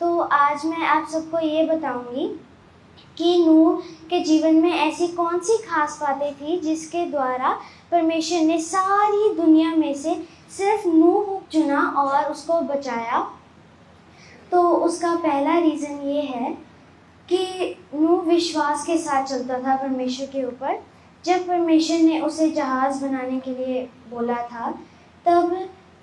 तो आज मैं आप सबको ये बताऊंगी कि नूह के जीवन में ऐसी कौन सी खास बातें थी जिसके द्वारा परमेश्वर ने सारी दुनिया में से सिर्फ नूह को चुना और उसको बचाया। तो उसका पहला रीज़न ये है कि नूह विश्वास के साथ चलता था परमेश्वर के ऊपर। जब परमेश्वर ने उसे जहाज़ बनाने के लिए बोला था तब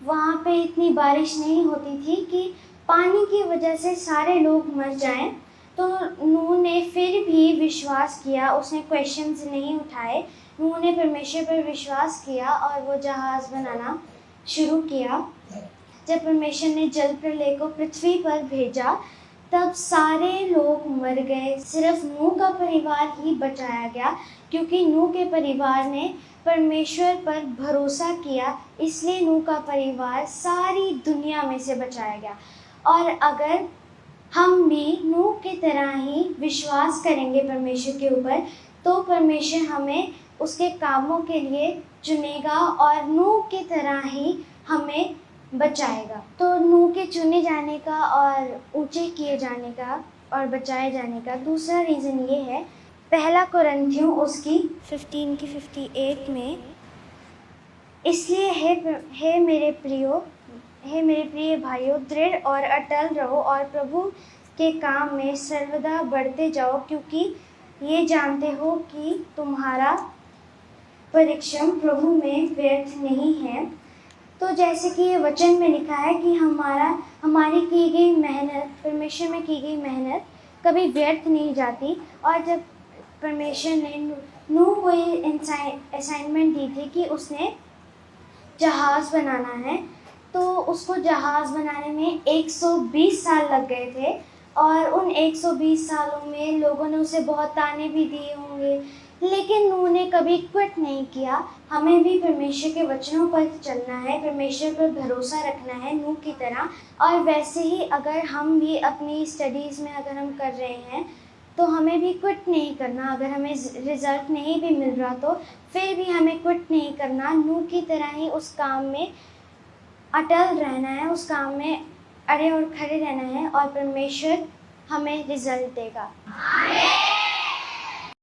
वहाँ पे इतनी बारिश नहीं होती थी कि पानी की वजह से सारे लोग मर जाएं। तो नूह ने फिर भी विश्वास किया, उसने क्वेश्चंस नहीं उठाए। नूह ने परमेश्वर पर विश्वास किया और वो जहाज़ बनाना शुरू किया। जब परमेश्वर ने जल प्रलय को पृथ्वी पर भेजा तब सारे लोग मर गए, सिर्फ नूह का परिवार ही बचाया गया, क्योंकि नूह के परिवार ने परमेश्वर पर भरोसा किया, इसलिए नूह का परिवार सारी दुनिया में से बचाया गया। और अगर हम भी नूह की तरह ही विश्वास करेंगे परमेश्वर के ऊपर, तो परमेश्वर हमें उसके कामों के लिए चुनेगा और नूह की तरह ही हमें बचाएगा। तो नूह के चुने जाने का और ऊंचे किए जाने का और बचाए जाने का दूसरा रीज़न ये है, पहला कुरिन्थियों उसकी 15 की 58 में, इसलिए हे मेरे प्रिय भाइयों, दृढ़ और अटल रहो और प्रभु के काम में सर्वदा बढ़ते जाओ, क्योंकि ये जानते हो कि तुम्हारा परिश्रम प्रभु में व्यर्थ नहीं है। तो जैसे कि ये वचन में लिखा है कि हमारी की गई मेहनत, परमेश्वर में की गई मेहनत कभी व्यर्थ नहीं जाती। और जब परमेश्वर ने नूह को ये असाइनमेंट दी थी कि उसने जहाज़ बनाना है, तो उसको जहाज़ बनाने में 120 साल लग गए थे। और उन 120 सालों में लोगों ने उसे बहुत ताने भी दिए होंगे, लेकिन नूह ने कभी क्विट नहीं किया। हमें भी परमेश्वर के वचनों पर चलना है, परमेश्वर पर भरोसा रखना है नूह की तरह। और वैसे ही अगर हम भी अपनी स्टडीज़ में अगर हम कर रहे हैं तो हमें भी क्विट नहीं करना। अगर हमें रिज़ल्ट नहीं भी मिल रहा तो फिर भी हमें क्विट नहीं करना, नूह की तरह ही उस काम में अटल रहना है, उस काम में अड़े और खड़े रहना है और परमेश्वर हमें रिज़ल्ट देगा।